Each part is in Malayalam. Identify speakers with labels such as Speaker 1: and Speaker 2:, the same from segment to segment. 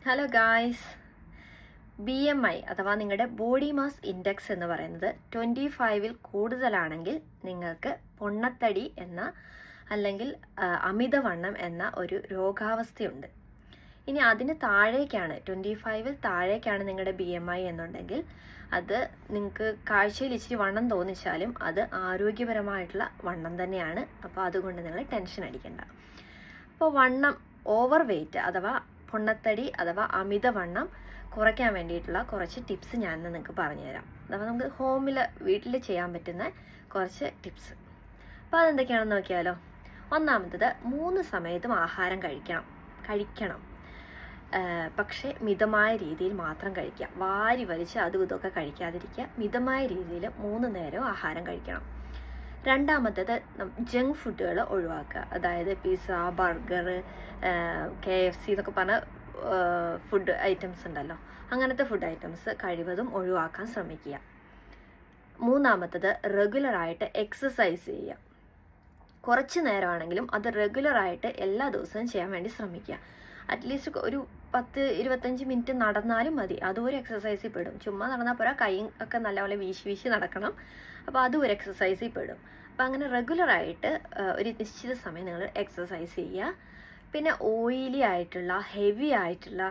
Speaker 1: ഹലോ ഗായ്സ്, BMI അഥവാ നിങ്ങളുടെ ബോഡി മാസ് ഇൻഡെക്സ് എന്ന് പറയുന്നത് 25-ൽ കൂടുതലാണെങ്കിൽ നിങ്ങൾക്ക് പൊണ്ണത്തടി എന്ന അല്ലെങ്കിൽ അമിതവണ്ണം എന്ന ഒരു രോഗാവസ്ഥയുണ്ട്. ഇനി അതിന് താഴേക്കാണ് 25-ൽ താഴേക്കാണ് നിങ്ങളുടെ BMI എന്നുണ്ടെങ്കിൽ അത് നിങ്ങൾക്ക് കാഴ്ചയിൽ ഇച്ചിരി വണ്ണം തോന്നിച്ചാലും അത് ആരോഗ്യപരമായിട്ടുള്ള വണ്ണം തന്നെയാണ്. അപ്പോൾ അതുകൊണ്ട് നിങ്ങൾ ടെൻഷൻ അടിക്കണ്ട. അപ്പോൾ വണ്ണം ഓവർ വെയ്റ്റ് അഥവാ പൊണ്ണത്തടി അഥവാ അമിതവണ്ണം കുറയ്ക്കാൻ വേണ്ടിയിട്ടുള്ള കുറച്ച് ടിപ്സ് ഞാൻ നിങ്ങൾക്ക് പറഞ്ഞുതരാം. അഥവാ നമുക്ക് വീട്ടിൽ ചെയ്യാൻ പറ്റുന്ന കുറച്ച് ടിപ്സ്. അപ്പോൾ അതെന്തൊക്കെയാണെന്ന് നോക്കിയാലോ. ഒന്നാമത്തത് 3 സമയത്തും ആഹാരം കഴിക്കണം. പക്ഷേ മിതമായ രീതിയിൽ മാത്രം കഴിക്കുക. വാരി വലിച്ച് അതും ഇതൊക്കെ കഴിക്കാതിരിക്കുക. മിതമായ രീതിയിൽ 3 നേരവും ആഹാരം കഴിക്കണം. രണ്ടാമത്തേത് ജങ്ക് ഫുഡുകൾ ഒഴിവാക്കുക. അതായത് പിസ്സ, ബർഗർ, KFC എന്നൊക്കെ പറഞ്ഞ ഫുഡ് ഐറ്റംസ് ഉണ്ടല്ലോ, അങ്ങനത്തെ ഫുഡ് ഐറ്റംസ് കഴിവതും ഒഴിവാക്കാൻ ശ്രമിക്കുക. മൂന്നാമത്തേത് റെഗുലറായിട്ട് എക്സസൈസ് ചെയ്യുക. കുറച്ച് നേരമാണെങ്കിലും അത് റെഗുലറായിട്ട് എല്ലാ ദിവസവും ചെയ്യാൻ വേണ്ടി ശ്രമിക്കുക. അറ്റ്ലീസ്റ്റ് ഒരു 10-25 മിനിറ്റ് നടന്നാലും മതി. അതും ഒരു എക്സസൈസിൽ പെടും. ചുമ്മാ നടന്നാൽ പോരാ, കൈ ഒക്കെ നല്ലപോലെ വീശി നടക്കണം. അപ്പോൾ അതും ഒരു എക്സസൈസിൽ പെടും. അപ്പം അങ്ങനെ റെഗുലറായിട്ട് ഒരു നിശ്ചിത സമയം നിങ്ങൾ എക്സസൈസ് ചെയ്യുക. പിന്നെ ഓയിലി ആയിട്ടുള്ള, ഹെവി ആയിട്ടുള്ള,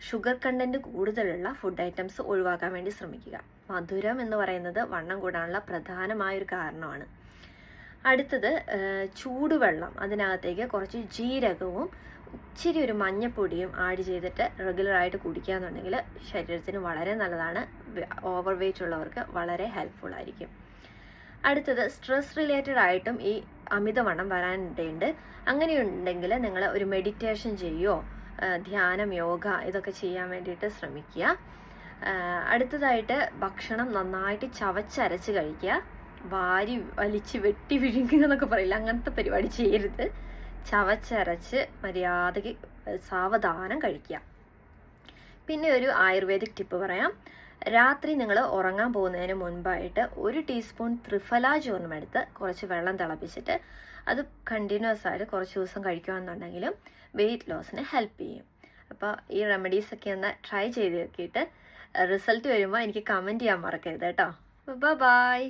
Speaker 1: ഷുഗർ കണ്ടൻറ്റ് കൂടുതലുള്ള ഫുഡ് ഐറ്റംസ് ഒഴിവാക്കാൻ വേണ്ടി ശ്രമിക്കുക. മധുരം എന്ന് പറയുന്നത് വണ്ണം കൂടാനുള്ള പ്രധാനമായൊരു കാരണമാണ്. അടുത്തത് ചൂടുവെള്ളം, അതിനകത്തേക്ക് കുറച്ച് ജീരകവും ഇച്ചിരി ഒരു മഞ്ഞപ്പൊടിയും ആഡ് ചെയ്തിട്ട് റെഗുലറായിട്ട് കുടിക്കുകയെന്നുണ്ടെങ്കിൽ ശരീരത്തിന് വളരെ നല്ലതാണ്. ഓവർ വെയ്റ്റ് ഉള്ളവർക്ക് വളരെ ഹെൽപ്ഫുൾ ആയിരിക്കും. അടുത്തത് സ്ട്രെസ് റിലേറ്റഡ് ആയിട്ടും ഈ അമിതവണ്ണം വരാനിടയുണ്ട്. അങ്ങനെയുണ്ടെങ്കിൽ നിങ്ങൾ ഒരു മെഡിറ്റേഷൻ ചെയ്യുമോ, ധ്യാനം, യോഗ ഇതൊക്കെ ചെയ്യാൻ വേണ്ടിയിട്ട് ശ്രമിക്കുക. അടുത്തതായിട്ട് ഭക്ഷണം നന്നായിട്ട് ചവച്ചരച്ച് കഴിക്കുക. വാരി വലിച്ച് വെട്ടി വിഴുങ്ങുക എന്നൊക്കെ പറയില്ല, അങ്ങനത്തെ പരിപാടി ചെയ്യരുത്. ചവച്ചരച്ച് മര്യാദയ്ക്ക് സാവധാനം കഴിക്കുക. പിന്നെ ഒരു ആയുർവേദിക് ടിപ്പ് പറയാം. രാത്രി നിങ്ങൾ ഉറങ്ങാൻ പോകുന്നതിന് മുൻപായിട്ട് 1 ടീസ്പൂൺ ത്രിഫല ചൂർണ്ണം എടുത്ത് കുറച്ച് വെള്ളം തിളപ്പിച്ചിട്ട് അത് കണ്ടിന്യൂസ് ആയിട്ട് കുറച്ച് ദിവസം കഴിക്കുകയാണെന്നുണ്ടെങ്കിലും വെയിറ്റ് ലോസിന് ഹെൽപ്പ് ചെയ്യും. അപ്പോൾ ഈ റെമഡീസൊക്കെ ഒന്ന് ട്രൈ ചെയ്ത് നോക്കിയിട്ട് റിസൾട്ട് വരുമ്പോൾ എനിക്ക് കമൻറ്റ് ചെയ്യാൻ മറക്കരുത് കേട്ടോ. ബൈ.